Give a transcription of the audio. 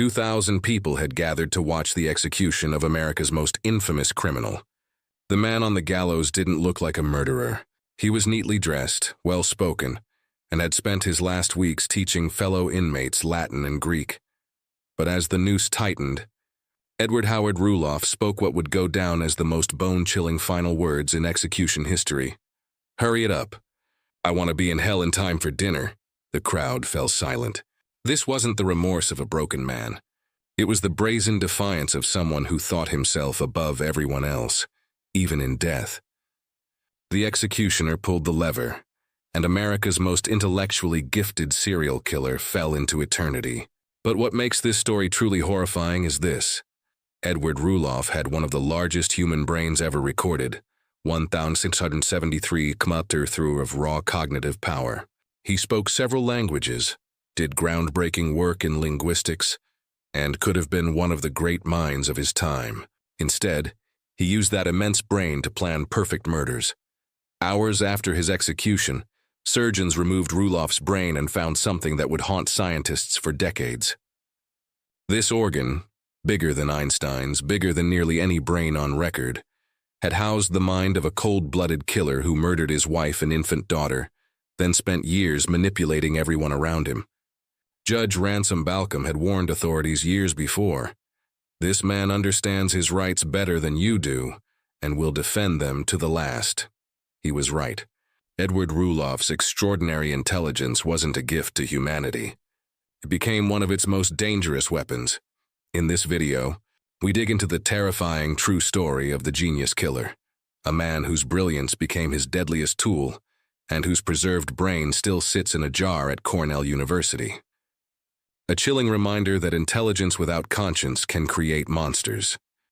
2,000 people had gathered to watch the execution of America's most infamous criminal. The man on the gallows didn't look like a murderer. He was neatly dressed, well-spoken, and had spent his last weeks teaching fellow inmates Latin and Greek. But as the noose tightened, Edward Howard Rulloff spoke what would go down as the most bone-chilling final words in execution history. "Hurry it up. I want to be in hell in time for dinner." The crowd fell silent. This wasn't the remorse of a broken man. It was the brazen defiance of someone who thought himself above everyone else, even in death. The executioner pulled the lever, and America's most intellectually gifted serial killer fell into eternity. But what makes this story truly horrifying is this. Edward Rulloff had one of the largest human brains ever recorded, 1,673 km through of raw cognitive power. He spoke several languages, did groundbreaking work in linguistics, and could have been one of the great minds of his time. Instead, he used that immense brain to plan perfect murders. Hours after his execution, surgeons removed Rulloff's brain and found something that would haunt scientists for decades. This organ, bigger than Einstein's, bigger than nearly any brain on record, had housed the mind of a cold-blooded killer who murdered his wife and infant daughter, then spent years manipulating everyone around him. Judge Ransom Balcom had warned authorities years before. "This man understands his rights better than you do, and will defend them to the last." He was right. Edward Rulloff's extraordinary intelligence wasn't a gift to humanity. It became one of its most dangerous weapons. In this video, we dig into the terrifying true story of the genius killer, a man whose brilliance became his deadliest tool, and whose preserved brain still sits in a jar at Cornell University. A chilling reminder that intelligence without conscience can create monsters.